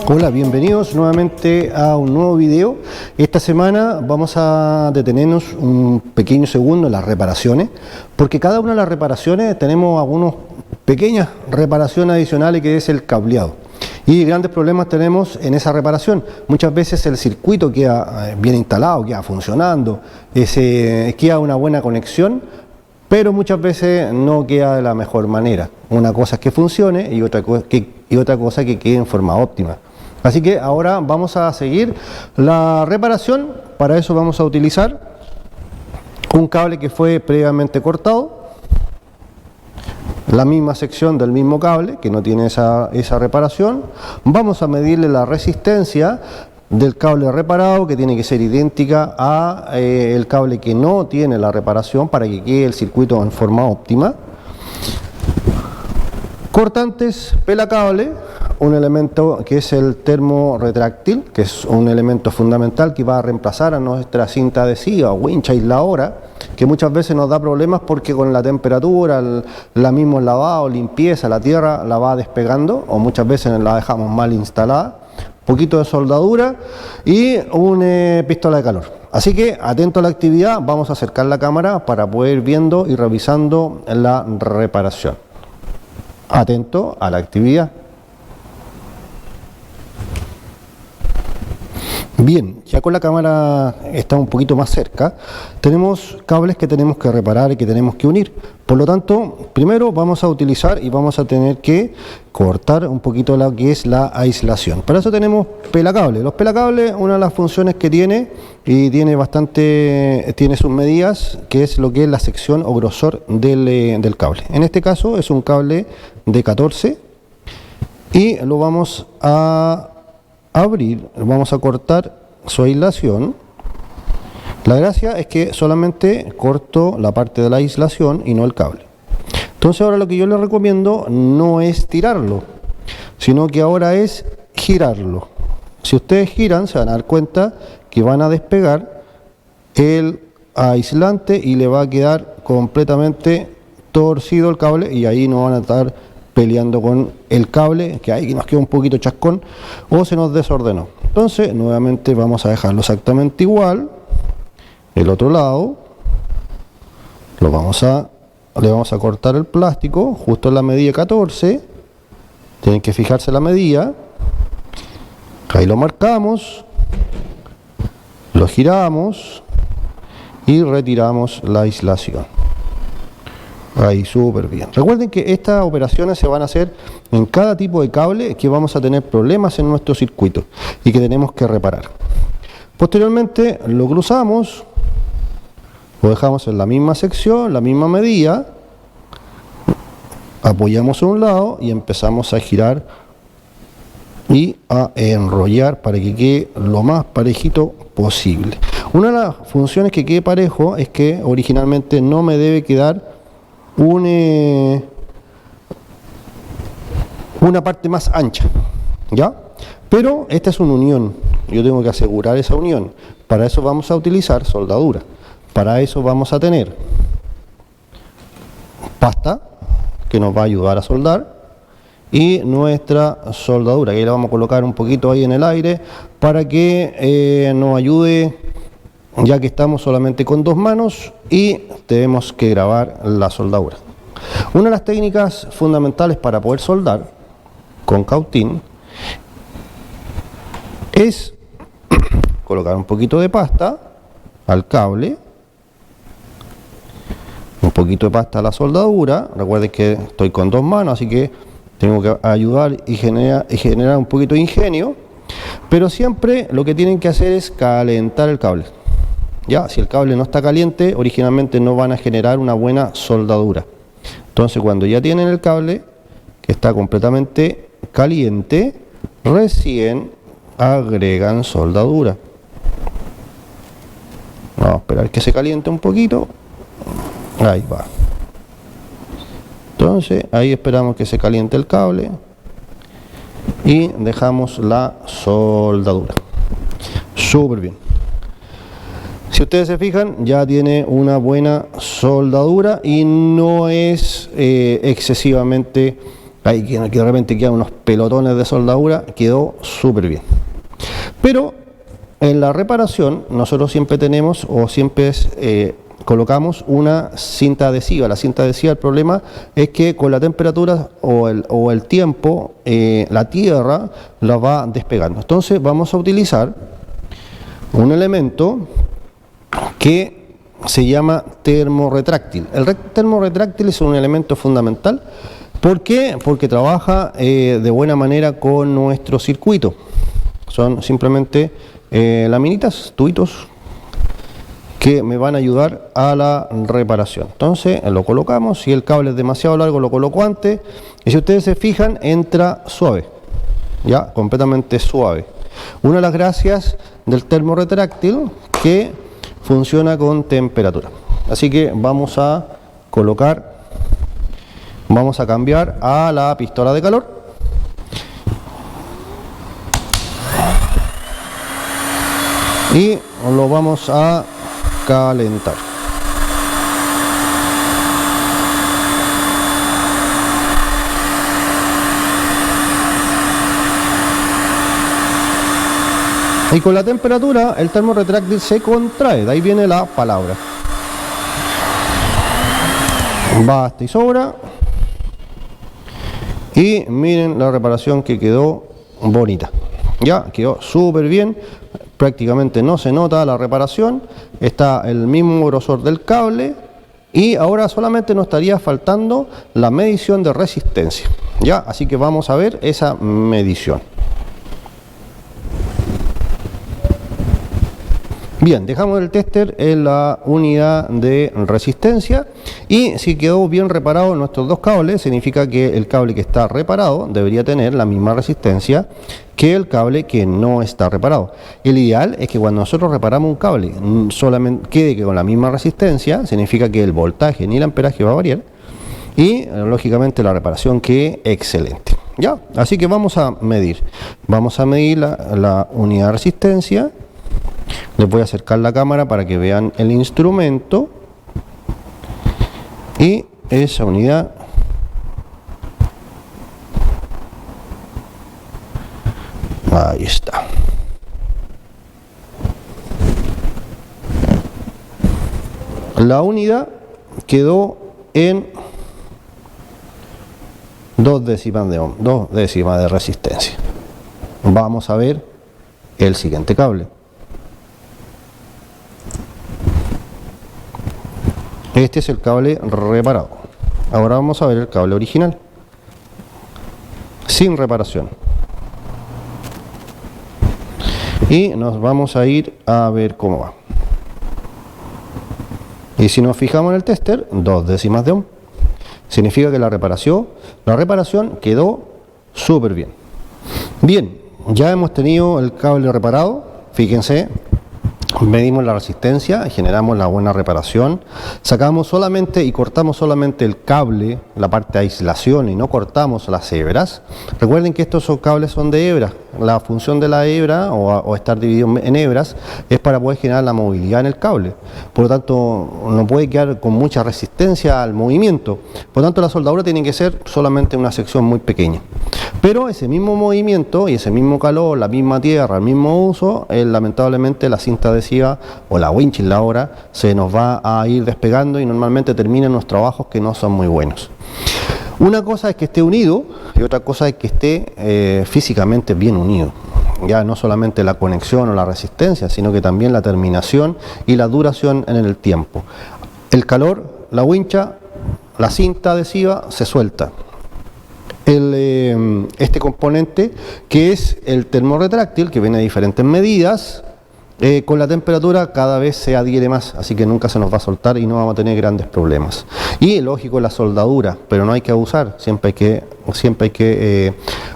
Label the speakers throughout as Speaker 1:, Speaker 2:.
Speaker 1: Hola, bienvenidos nuevamente a un nuevo video. Esta semana vamos a detenernos un pequeño segundo en las reparaciones, porque cada una de las reparaciones tenemos algunas pequeñas reparaciones adicionales, que es el cableado. Y grandes problemas tenemos en esa reparación. Muchas veces el circuito queda bien instalado, queda funcionando, queda una buena conexión, pero muchas veces no queda de la mejor manera. Una cosa es que funcione y otra cosa que quede en forma óptima. Así que ahora vamos a seguir la reparación. Para eso vamos a utilizar un cable que fue previamente cortado, la misma sección del mismo cable que no tiene esa reparación. Vamos a medirle la resistencia del cable reparado, que tiene que ser idéntica a el cable que no tiene la reparación, para que quede el circuito en forma óptima. Cortantes, pelacable, un elemento que es el termo retráctil, que es un elemento fundamental que va a reemplazar a nuestra cinta adhesiva o wincha aisladora, que muchas veces nos da problemas porque con la temperatura, la mismo lavado, limpieza, la tierra la va despegando, o muchas veces la dejamos mal instalada. Poquito de soldadura y una pistola de calor. Así que atento a la actividad, vamos a acercar la cámara para poder ir viendo y revisando la reparación. Atento a la actividad. Bien, ya con la cámara está un poquito más cerca, tenemos cables que tenemos que reparar y que tenemos que unir. Por lo tanto, primero vamos a utilizar y vamos a tener que cortar un poquito lo que es la aislación. Para eso tenemos pelacables. Los pelacables, una de las funciones que tiene, y tiene sus medidas, que es lo que es la sección o grosor del cable. En este caso es un cable de 14 y lo vamos a abrir, vamos a cortar su aislación. La gracia es que solamente corto la parte de la aislación y no el cable. Entonces ahora lo que yo les recomiendo no es tirarlo, sino que ahora es girarlo. Si ustedes giran, se van a dar cuenta que van a despegar el aislante y le va a quedar completamente torcido el cable, y ahí no van a estar peleando con el cable, que ahí nos queda un poquito chascón o se nos desordenó. Entonces nuevamente vamos a dejarlo exactamente igual. El otro lado le vamos a cortar el plástico justo en la medida 14. Tienen que fijarse la medida, ahí lo marcamos, lo giramos y retiramos la aislación. Ahí, súper bien. Recuerden que estas operaciones se van a hacer en cada tipo de cable que vamos a tener problemas en nuestro circuito y que tenemos que reparar. Posteriormente lo cruzamos, lo dejamos en la misma sección, la misma medida, apoyamos a un lado y empezamos a girar y a enrollar para que quede lo más parejito posible. Una de las funciones que quede parejo es que originalmente no me debe quedar una parte más ancha, ¿ya? Pero esta es una unión, yo tengo que asegurar esa unión. Para eso vamos a utilizar soldadura. Para eso vamos a tener pasta, que nos va a ayudar a soldar, y nuestra soldadura, que la vamos a colocar un poquito ahí en el aire para que nos ayude, ya que estamos solamente con dos manos y tenemos que grabar la soldadura. Una de las técnicas fundamentales para poder soldar con cautín es colocar un poquito de pasta al cable, un poquito de pasta a la soldadura. Recuerden que estoy con dos manos, así que tengo que ayudar y generar un poquito de ingenio, pero siempre lo que tienen que hacer es calentar el cable. Ya, si el cable no está caliente, originalmente no van a generar una buena soldadura. Entonces, cuando ya tienen el cable que está completamente caliente, recién agregan soldadura. Vamos a esperar que se caliente un poquito. Ahí va. Entonces, ahí esperamos que se caliente el cable y dejamos la soldadura. Súper bien. Si ustedes se fijan, ya tiene una buena soldadura y no es excesivamente ahí que de repente quedan unos pelotones de soldadura, quedó súper bien. Pero en la reparación nosotros siempre tenemos o siempre colocamos una cinta adhesiva. La cinta adhesiva, el problema es que con la temperatura o el tiempo, la tierra la va despegando. Entonces vamos a utilizar un elemento que se llama termorretráctil. El termorretráctil es un elemento fundamental. ¿Por qué? Porque trabaja de buena manera con nuestro circuito. Son simplemente laminitas, tubitos, que me van a ayudar a la reparación. Entonces lo colocamos. Si el cable es demasiado largo, lo coloco antes. Y si ustedes se fijan, entra suave, ya completamente suave. Una de las gracias del termorretráctil que funciona con temperatura. Así que vamos a colocar, vamos a cambiar a la pistola de calor. Y lo vamos a calentar. Y con la temperatura el termorretráctil se contrae, de ahí viene la palabra. Basta y sobra. Y miren la reparación que quedó bonita. Ya quedó súper bien. Prácticamente no se nota la reparación, está el mismo grosor del cable y ahora solamente nos estaría faltando la medición de resistencia, ya, así que vamos a ver esa medición. Bien, dejamos el tester en la unidad de resistencia y si quedó bien reparado nuestros dos cables, significa que el cable que está reparado debería tener la misma resistencia que el cable que no está reparado. El ideal es que cuando nosotros reparamos un cable solamente quede que con la misma resistencia, significa que el voltaje ni el amperaje va a variar y lógicamente la reparación quede excelente. Ya, así que vamos a medir la unidad de resistencia. Les voy a acercar la cámara para que vean el instrumento y esa unidad ahí está. La unidad quedó en 2 décimas de ohm, 2 décimas de resistencia. Vamos a ver el siguiente cable. Este es el cable reparado. Ahora vamos a ver el cable original, sin reparación. Y nos vamos a ir a ver cómo va. Y si nos fijamos en el tester, 2 décimas de ohm. Significa que la reparación quedó súper bien. Bien, ya hemos tenido el cable reparado. Fíjense. Medimos la resistencia, generamos la buena reparación, sacamos solamente y cortamos solamente el cable, la parte de aislación y no cortamos las hebras. Recuerden que estos cables son de hebra. La función de la hebra o estar dividido en hebras es para poder generar la movilidad en el cable. Por lo tanto, no puede quedar con mucha resistencia al movimiento. Por lo tanto, la soldadura tiene que ser solamente una sección muy pequeña. Pero ese mismo movimiento y ese mismo calor, la misma tierra, el mismo uso, lamentablemente la cinta adhesiva o la winch ahora se nos va a ir despegando y normalmente terminan los trabajos que no son muy buenos. Una cosa es que esté unido y otra cosa es que esté físicamente bien unido. Ya no solamente la conexión o la resistencia, sino que también la terminación y la duración en el tiempo. El calor, la wincha, la cinta adhesiva se suelta. Este componente que es el termorretráctil, que viene de diferentes medidas, con la temperatura cada vez se adhiere más, así que nunca se nos va a soltar y no vamos a tener grandes problemas. Y lógico la soldadura, pero no hay que abusar, siempre hay que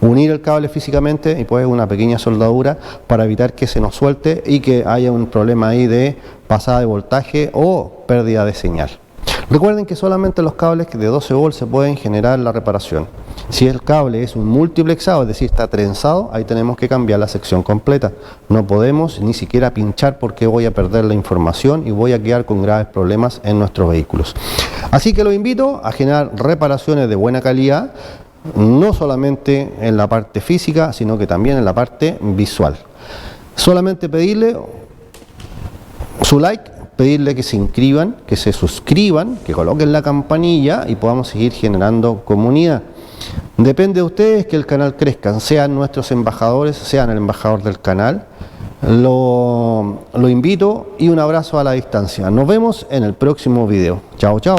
Speaker 1: unir el cable físicamente y pues una pequeña soldadura para evitar que se nos suelte y que haya un problema ahí de pasada de voltaje o pérdida de señal. Recuerden que solamente los cables de 12 volts se pueden generar la reparación. Si el cable es un multiplexado, es decir, está trenzado, ahí tenemos que cambiar la sección completa. No podemos ni siquiera pinchar porque voy a perder la información y voy a quedar con graves problemas en nuestros vehículos. Así que los invito a generar reparaciones de buena calidad. no solamente en la parte física, sino que también en la parte visual. Solamente pedirle su like, pedirle que se inscriban, que se suscriban, que coloquen la campanilla y podamos seguir generando comunidad. Depende de ustedes que el canal crezca, sean nuestros embajadores, sean el embajador del canal. Lo invito y un abrazo a la distancia. Nos vemos en el próximo video. Chao, chao.